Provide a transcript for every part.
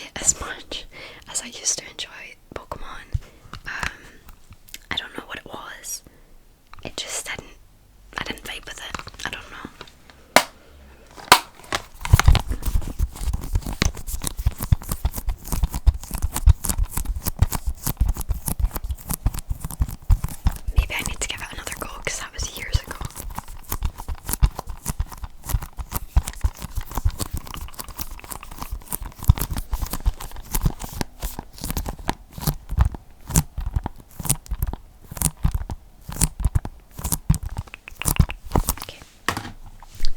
it as much as I used to enjoy Pokemon. I don't know what it was. It just I didn't vibe with it. I don't know. Maybe I need to give it another go because that was years ago. Okay.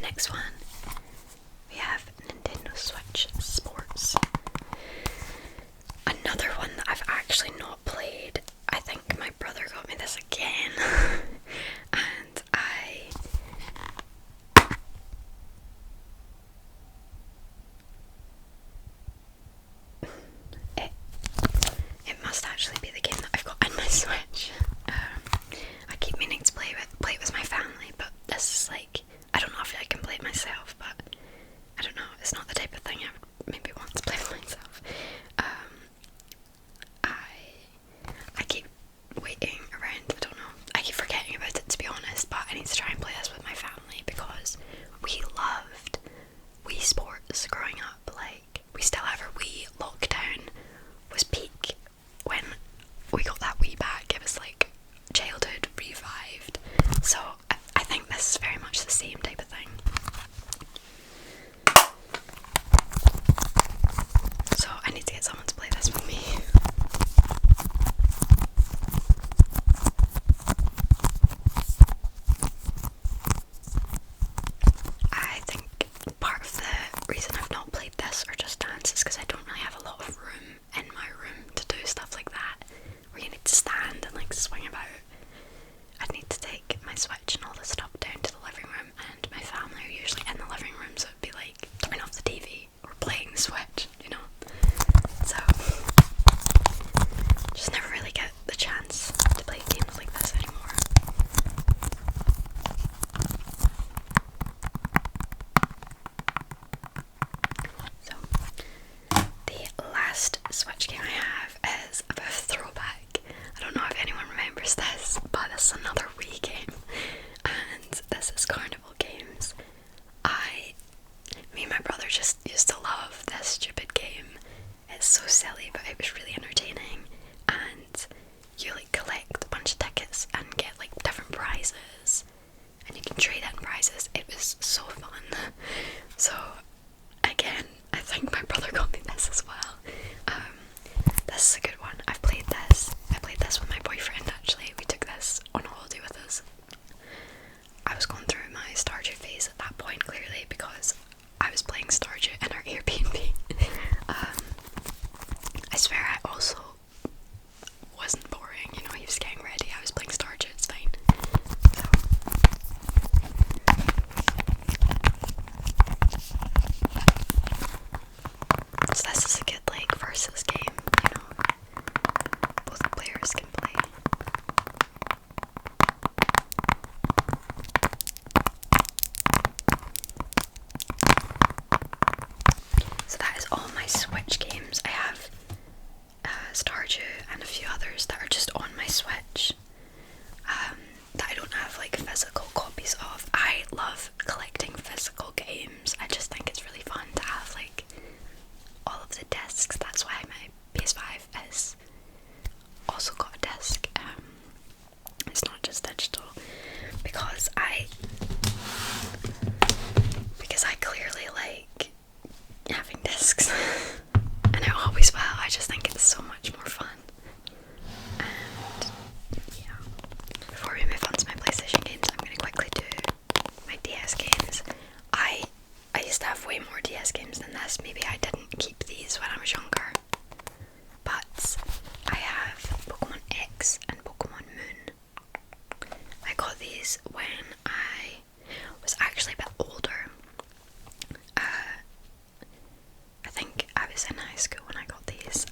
Next one. We have Nintendo Switch Sports. Another one that I've actually not played. I think my brother got me this again. And it must actually be the game that I've got on my Switch. I keep meaning to play it with my family, but this is like, I don't know if I can play it myself, but I don't know, it's not the type of thing I would maybe want to play with myself. I keep waiting around, I don't know, I keep forgetting about it to be honest, but I need to try and play this with my family because we loved Wii Sports growing up. Like, we still have our Wii. Lockdown was peak when we got that Wii back. It was like childhood revived. So I think this is very much the same type of thing. So I need to get someone to play this with me. I think part of the reason I've not played this or Just Dance is because I don't really have a lot of room in my room to do stuff like that, where you need to stand and like swing about. I'd need to take my Switch and all this stuff down to the living room, and my family are usually in the living room, so it'd be like turning off the TV or playing the Switch, you know. So just never really get the chance to play games like this anymore. So the last Switch game I have is a bit of a throwback. I don't know if anyone remembers this, but this is another Wii game, and this is Carnival Games. Me and my brother just used to love this stupid game. It's so silly, but it was really entertaining, and you like collect a bunch of tickets and get like different prizes, and you can trade in prizes. It was so fun. So again, I think my brother got me this as well. This is a good one. I played this with my boyfriend actually. We took this on holiday with us. I was going through my Stardew phase at that point, clearly, because I was playing Stardew in our Airbnb. I swear I also wasn't boring, you know, he was getting ready, I was playing Stardew, it's fine. So this is a good like versus game, you know, both players can play. So that is all my Switch games. I have Stardew and a few others that are just on my Switch that I don't have like physical copies of. I love collecting physical games. I just think it's really fun to have like all of the discs. That's why my PS5 has also got a disc. It's not just digital because I clearly like having discs and I always will. I just think it's so much more fun. And yeah, before we move on to my PlayStation games, I'm going to quickly do my DS games. I used to have way more DS games than this. Maybe I didn't keep these when I was younger, but I have Pokemon X and Pokemon Moon. I got these when I was actually a bit older. I think I was in high school when I got these.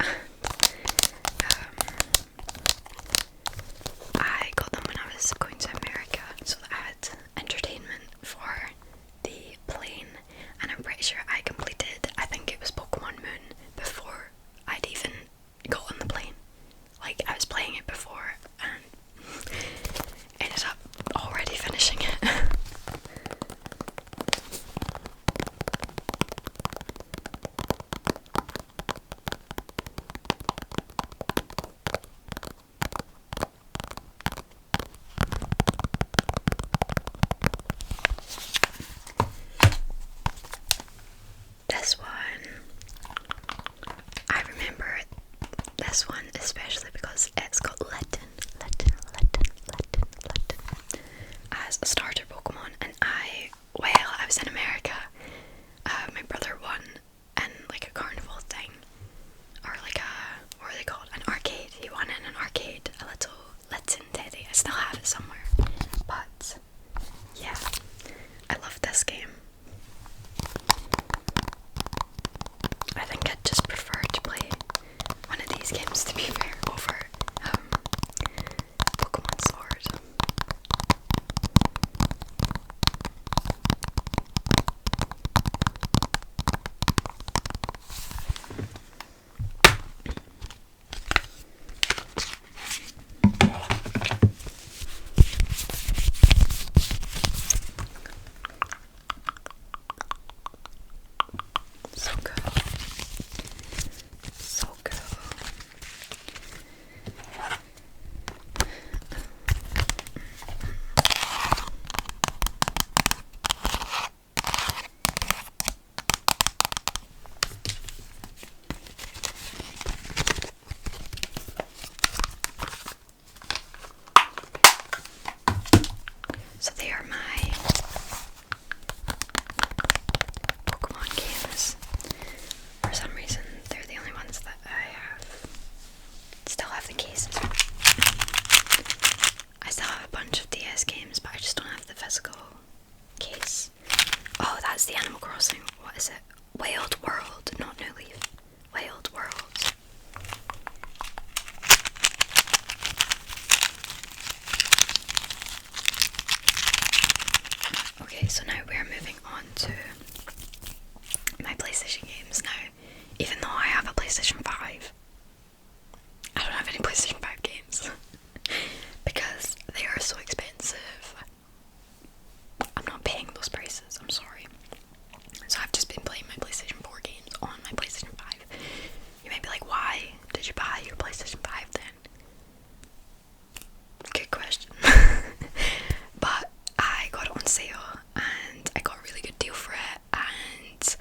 this one especially because it's got Latin as a starter Pokemon, and I was in America. My brother won in like a carnival thing, or like what are they called? An arcade. He won in an arcade a little Latin teddy. I still have it somewhere. But yeah, I love this game. I think I'd just prefer to play one of these games, to be fair, over Pokemon Sword. So good. So good. So they are my Pokemon games. For some reason, they're the only ones that I still have the cases. I still have a bunch of DS games, but I just don't have the physical case. Oh, that's the Animal Crossing. What is it? Wild World, not New Leaf. Wild World. Okay, so now we're moving on to my PlayStation games now. Even though I have a PlayStation 5, I don't have any PlayStation 5 games because they are so expensive. I'm not paying those prices, I'm sorry. So I've just been playing my PlayStation 4 games on my PlayStation 5. You may be like, why did you buy your PlayStation 5 then? Good question. But I got it on sale and I got a really good deal for it, and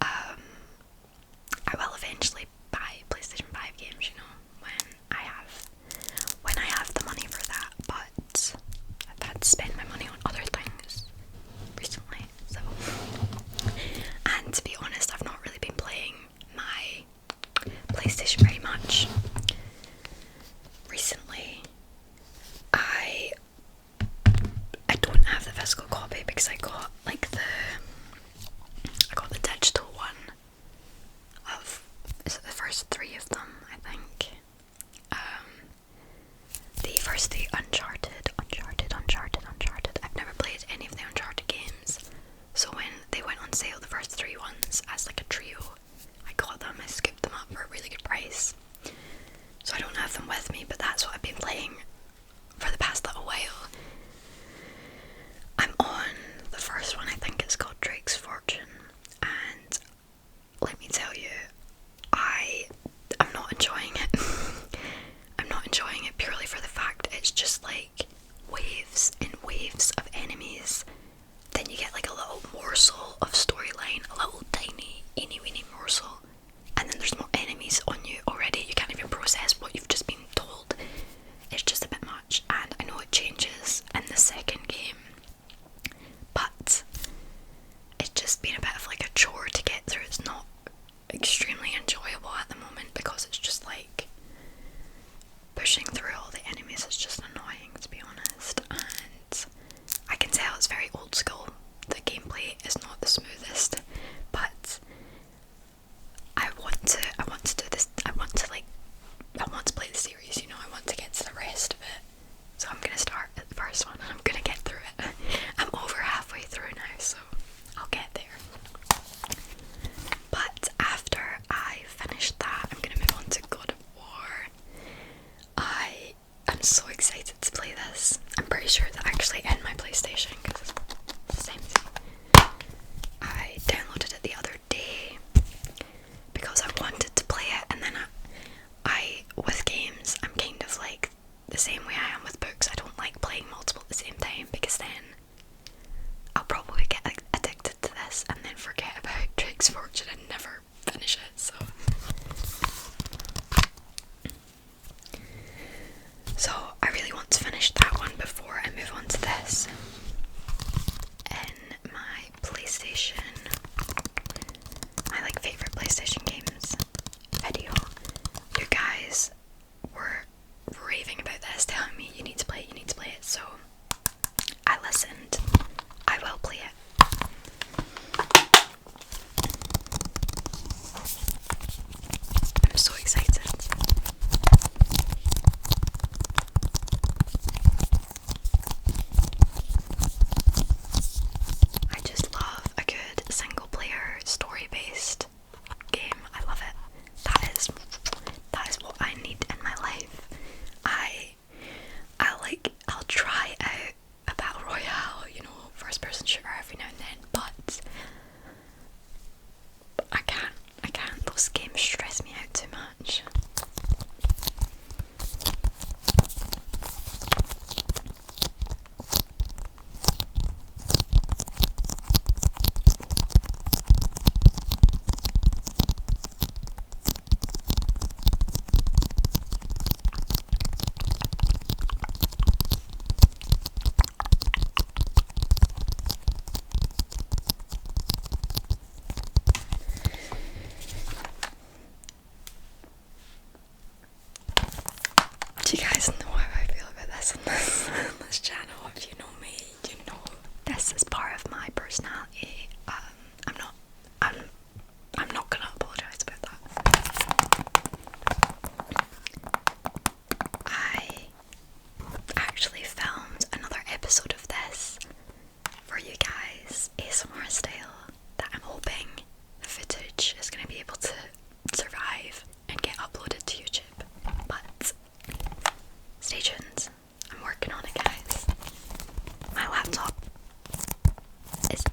I will eventually buy PlayStation 5 games, you know, when I have the money for that, but I've had to spend my money on other things recently, so. And to be honest, I've not really been playing my PlayStation very much recently. I don't have the physical copy because I got like the digital one of, is it the first 3 of them, I think. The first 3 Uncharted. I've never played any of the Uncharted games, so when they went on sale, the first 3 ones as like a trio, I got them. I scooped them up for a really good price. So I don't have them with me, but that's what I've been playing for the past little while. I'm on the first one, I think it's called Drake's Fortune, and let me tell you, I'm not enjoying it. I'm not enjoying it purely for the fact it's just like waves and waves of enemies. Then you get like a little morsel of storyline, a little tiny, eeny weeny morsel, and then there's more enemies on you already. You can't even process what you've just been told. It's just a bit much, and I know it changes in the second game, but it's just been a bit of like a chore to get through. It's not extremely enjoyable at the moment because it's just like pushing through all the enemies is just annoying, to be honest, and I can tell it's very old school. The gameplay is not the smoothest, but I want to do this. I want to play the series, you know. I want to get to the rest of it, so I'm gonna start at the first one and I'm gonna get through it. I'm over halfway through now, so I'll get there. But after I finish that, I'm gonna move on to God of War. I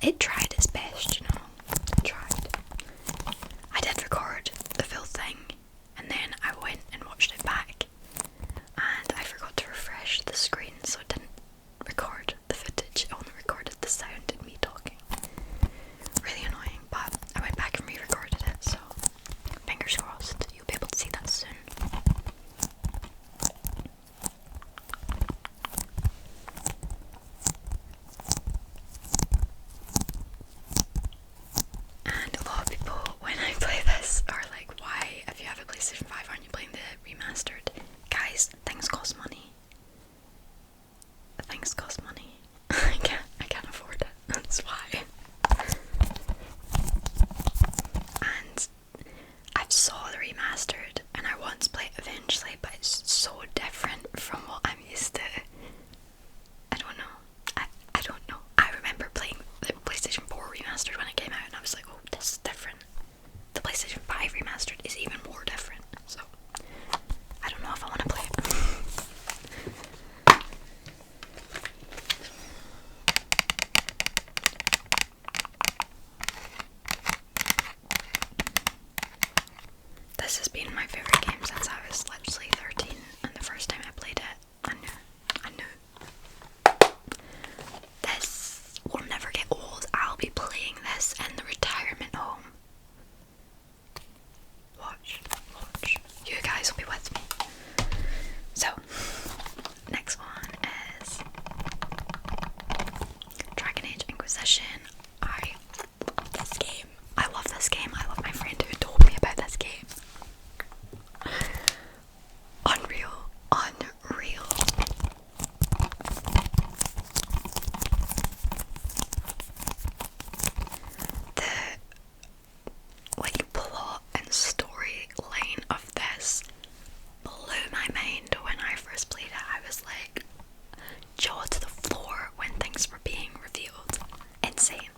it tried its best, you know. It tried. I did record the full thing, and then I went and watched it back, and I forgot to refresh the screen, so it didn't record the footage. It only recorded the sound and me talking. Really annoying, but I went back and re-recorded it, so fingers crossed you'll be able to see that soon. And a lot of people, when I play this, are like, why, if you have a PlayStation 5, aren't you playing the remastered? Guys, things cost money. Things cost money. I can't afford it. That's why. And I've saw the remastered, and I want to play it eventually, but it's so different from what I'm used to. I don't know. I don't know. I remember playing the PlayStation 4 remastered when it came out, and I was like, oh, this is different. The PlayStation 5 remastered is even more different, so I don't know if I want to play it. This has been my favourite game since I was literally 13, and the first time I played it, I knew. This will never get old. I'll be playing this in the retirement home. Watch. You guys will be with me. So, next one is Dragon Age Inquisition. I love this game. I love my friend who told me about this game. Unreal. The plot and storyline of this blew my mind when I first played it. I was like jaw to the floor when things were being revealed. Insane.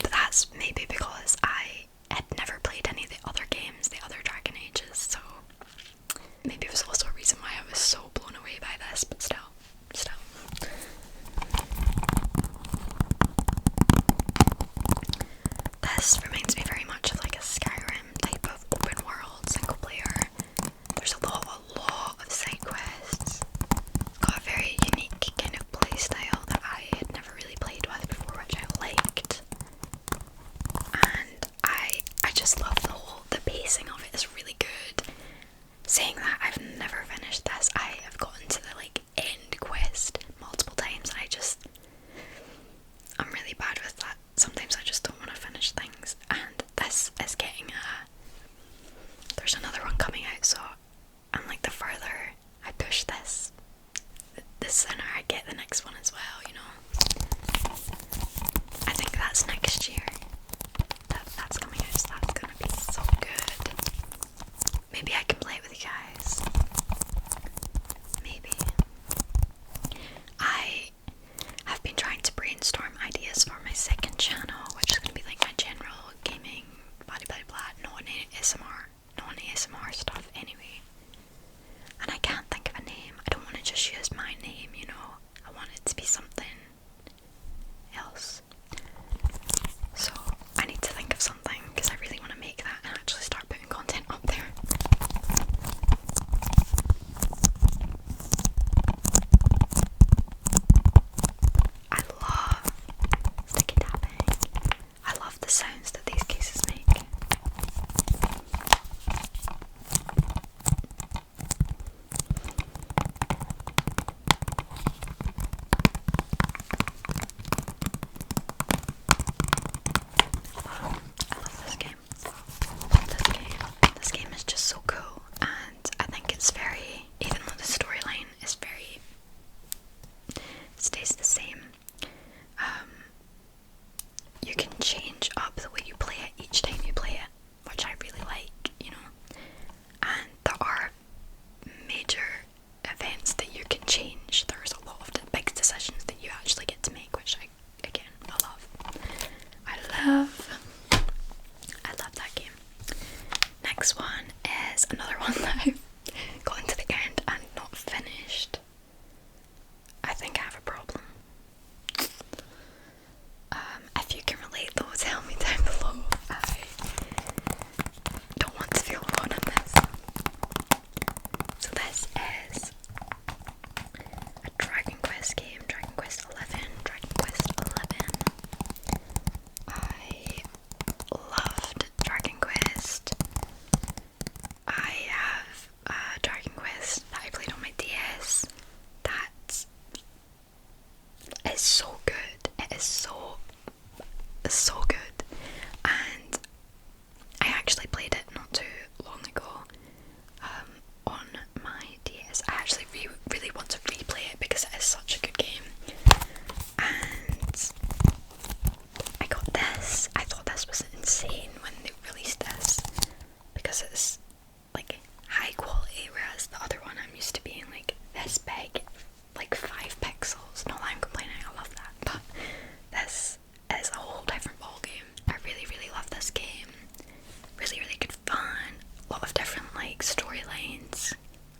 But that's maybe because I had never played any of the other games, the other Dragon Ages, so maybe it was also a reason why I was so blown away by this, but still. This reminds me very much of like a Skyrim type of open world, single player. There's a lot of side quests. It's got a very unique kind of play style that I had never really played with before, which I liked. And I just love the pacing of it is really good. Saying that, I've never finished this. I have gotten to the end quest multiple times, and I'm really bad with that. Sometimes I just don't want to finish things, and this is getting there's another one coming out, so I'm like, the further I push this, the sooner I get the next one as well, you know. I think that's next year. That's coming out, so that's gonna be so good. Maybe I can play it with you guys. Maybe. I have been trying to brainstorm ideas for my second channel, which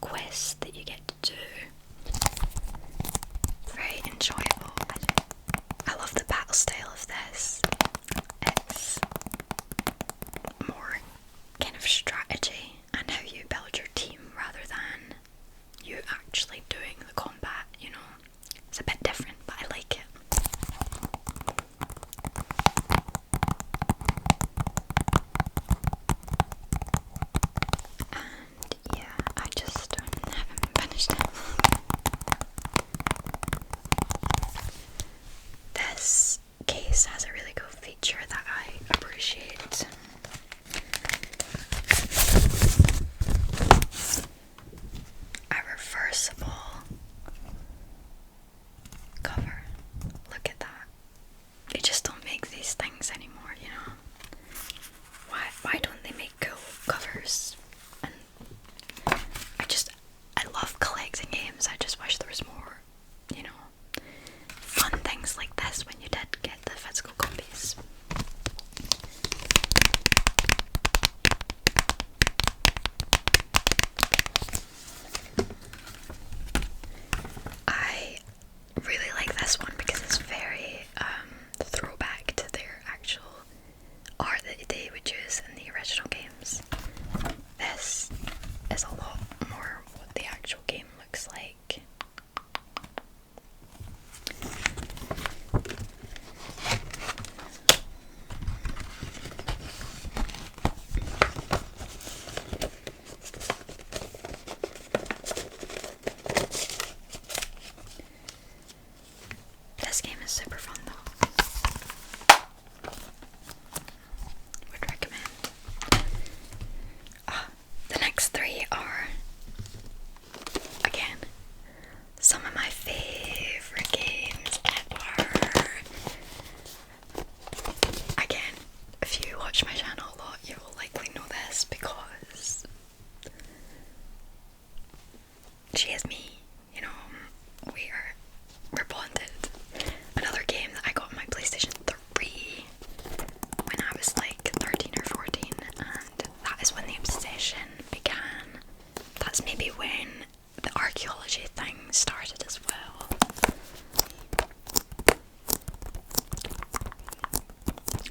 quests that you get to do. Very enjoyable. I love the battle style of this. It's more kind of strategy and how you build your team rather than you actually doing the combat, you know. It's a bit different, but I like it. And yeah, I just haven't finished it. This case has a really cool feature that I appreciate. A reversible cover. Look at that. They just don't make these things anymore, you know. Why don't they make cool covers? And I love collecting games. I just wish there was more, you know, fun things like this when you did get the physical copies. I really like this one because it's very throwback to their actual art that they would use in the original games. This is a lot more what the actual game looks like. This game is super fun though. Would recommend. The next three are, again, some of my favourite games ever. Again, if you watch my channel a lot, you will likely know this because she is me, you know, we're bonded. Another game that I got on my PlayStation 3 when I was like 13 or 14, and that is when the obsession began. That's maybe when the archaeology thing started as well.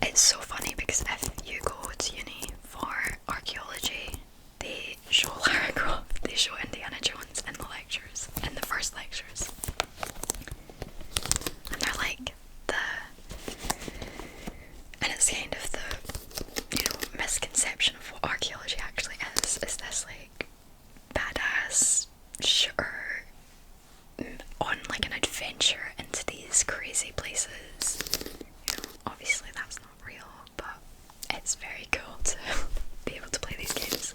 It's so funny because if you go to uni for archaeology, they show Lara Croft, they show Indiana Jones in the lectures, in the first lectures. And they're like and it's kind of the, you know, misconception of what archaeology actually is this like badass shooter on like an adventure into these crazy places. You know, obviously that's not real, but it's very cool to be able to play these games.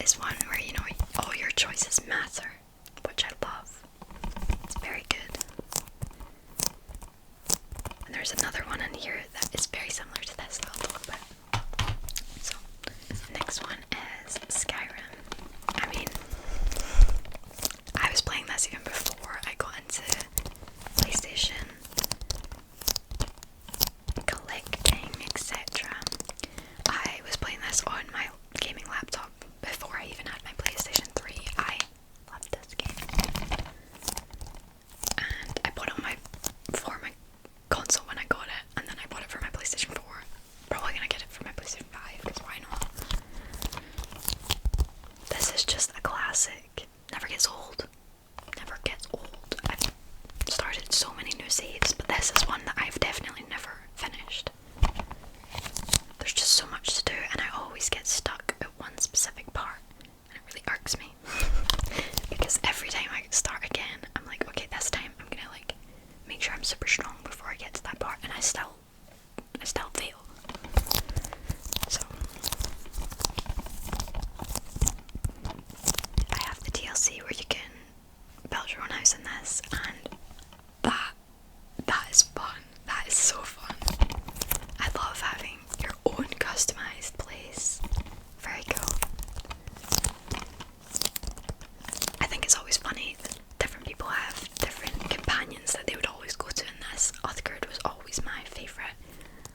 is one where, you know, all your choices matter, which I love. It's very good. And there's another one in here that is very similar to this that I'll talk about. So, the next one is Skyrim. I mean, I was playing this even before I got into PlayStation, collecting, etc. I was playing this on my gaming laptop before I even had my PlayStation 3. I love this game. And I bought it for my console when I got it, and then I bought it for my PlayStation 4. Probably gonna get it for my PlayStation 5, because why not? This is just a classic. Never gets old. Never gets old. I've started so many new saves, but this is one that I've definitely never finished. There's just so much to do, and I always get stuck at one specific part, and it really irks me. Because every time I start again, I'm like, okay, this time I'm gonna like make sure I'm super strong before I get to that part, and I still fail. So I have the DLC where you can build your own house in this, and that is fun. That is so fun. I love having your own customized place. Very cool. I think it's always funny that different people have different companions that they would always go to in this. Uthgard was always my favourite.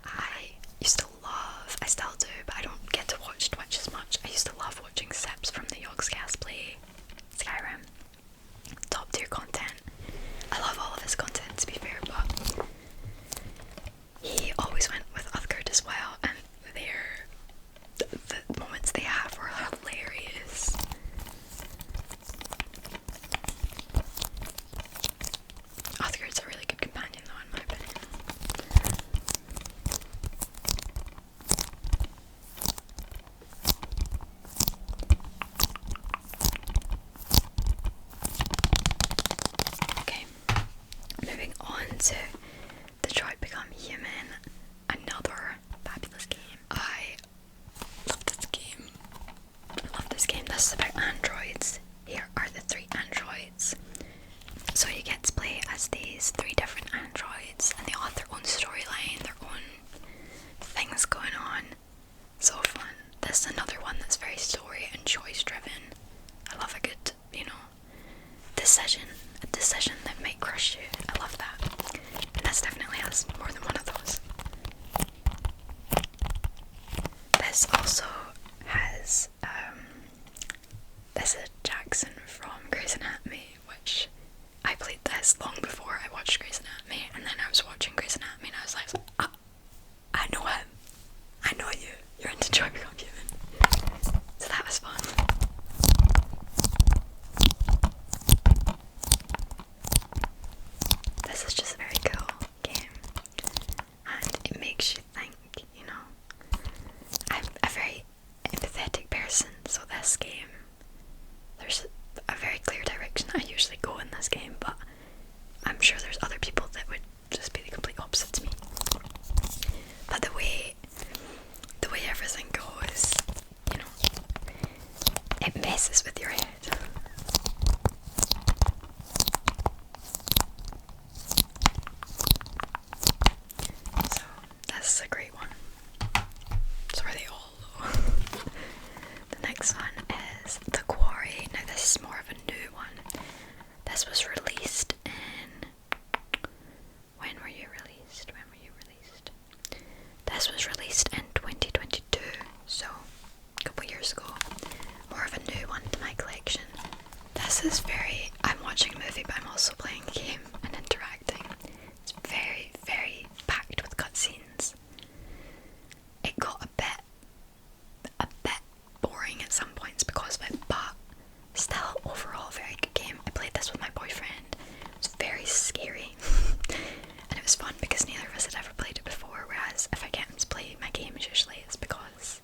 I used to love, I still do, but I don't get to watch Twitch as much. I used to love watching Sips from the Yogscast play Skyrim. Top tier content. I love all of his content, to be fair, but he always went with Uthgard as well, and the moments they have were hilarious. Uthgard's a really good companion though, in my opinion. Okay, moving on to Detroit Become Human, another fabulous game. I love this game. I love this game. This is about androids. Here are the 3 androids. So you get to play as these 3 different androids, and they all have their own storyline, their own things going on. So fun. This is another one that's very story and choice driven. I love a good, you know, a decision that might crush you. I love that. And this definitely has more than one of those. This also has, this is Jackson from Grey's Anatomy, which I played this long before I watched Grey's Anatomy, and then I was watching Grey's Anatomy and I was like, I know him. I know you. You're into Detroit Become Human. So that was fun. This is just a very cool game, and it makes you think, you know. I'm a very empathetic person, so this game, there's a very clear direction I usually go in this game, but I'm sure there's other people that would just be the complete opposite to me. But the way everything goes, you know, it messes with your head. So that's a great one. So are they all though? The next one is The Quarry. Now this is more of a new one. This was released in... When were you released? This was released in 2022, so a couple years ago. More of a new one to my collection. This is very... I'm watching a movie, but I'm also playing a game and interacting. It's very, very packed with cutscenes. It got a bit boring at some points because of it, but still overall very good game. I played this with my boyfriend. It was very scary. And it was fun because neither of us had ever played it before, whereas if I get him to play my games usually it's because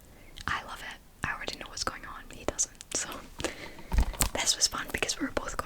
I love it. I already know what's going on, but he doesn't. So this was fun because we were both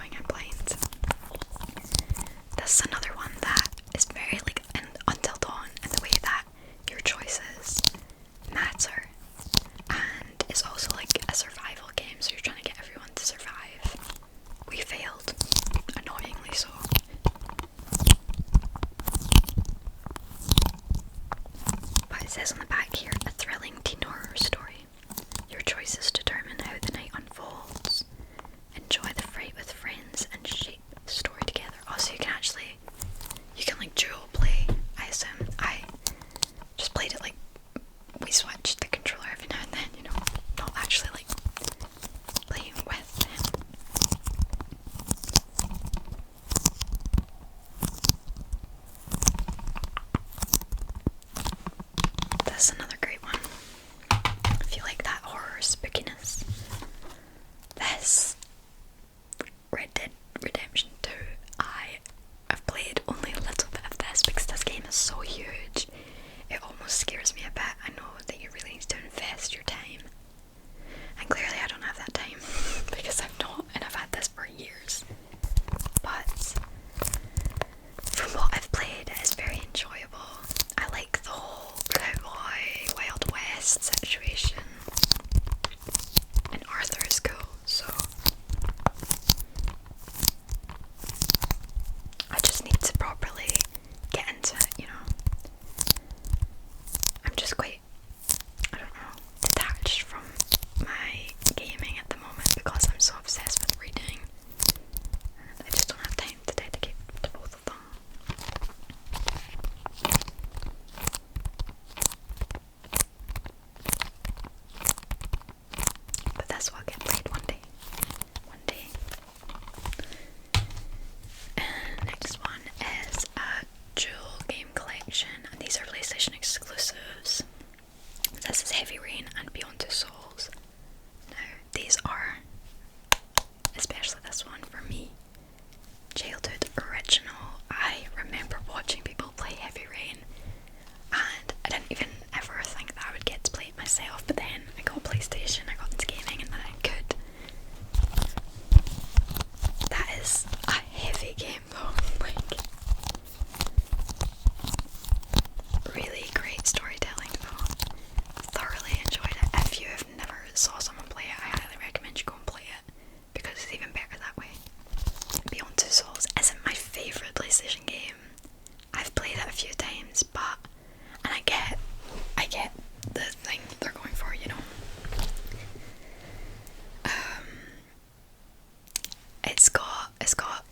It's got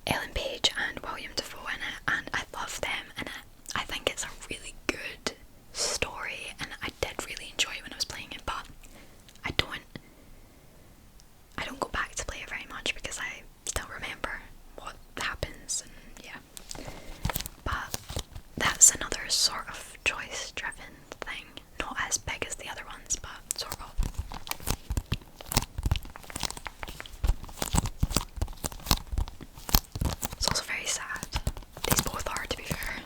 Ellen Page and William Dafoe in it, and I love them in it. I think it's a really good story, and I did really enjoy it when I was playing it, but I don't go back to play it very much because I still remember what happens, and yeah. But that's another sort of choice-driven thing. Not as big as the other ones, but sort of. It's also very sad. These both are, to be fair.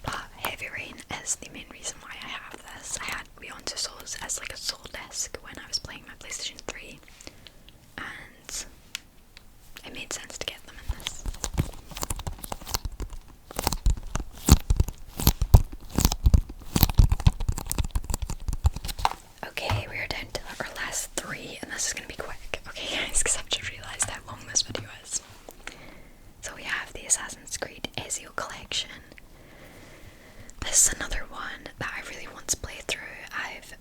But Heavy Rain is the main reason why I have this. I had Beyond Two Souls as like a soul disc when I was playing my PlayStation 3, and it made sense to get them in this. Okay, we are down to our last three, and this is going to be quick, okay guys, because I've just realised how long this video is. So we have the Assassin's Creed Ezio Collection. This is another one that I really want to play through. I've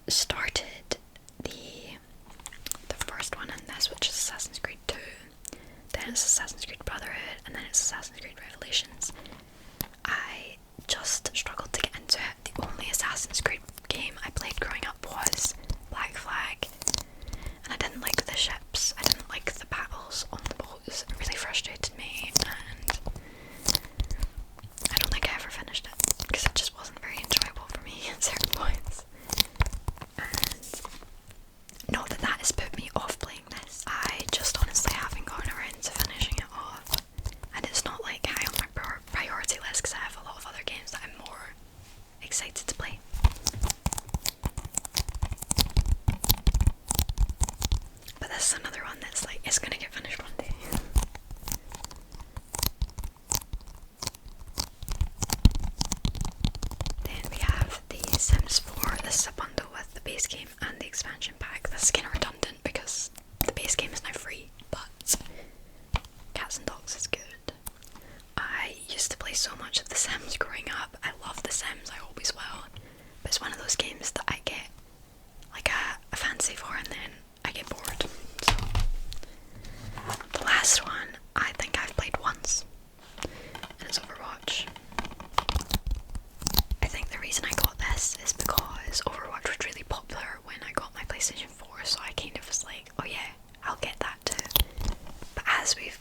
started the first one in this, which is Assassin's Creed 2, then it's Assassin's Creed Brotherhood, and then it's Assassin's Creed Revelations. I just struggled to get into it. The only Assassin's Creed game I played growing up was Black Flag, and I didn't like the ships, I didn't like the battles on the boats, it really frustrated me, and I don't think I ever finished it, because it just wasn't very enjoyable for me at certain points. And not that that has put me off playing this, I just honestly haven't gotten around to finishing it off, and it's not like high on my priority list because I have a lot of other games that I'm more excited to play. But this is another one that's like, it's gonna get finished one day. Then we have the Sims 4. This is a bundle with the base game and the expansion pack. This is kind of redundant because the base game is now free, but Cats and Dogs is good. I used to play so much of The Sims growing up. I love The Sims, I always will. But it's one of those games that I get like a fancy for and then I get bored. So the last one I think I've played once, and it's Overwatch. I think the reason I got this is because Overwatch was really popular when I got my PlayStation 4, so I kind of was like, oh yeah, I'll get that too. But as we've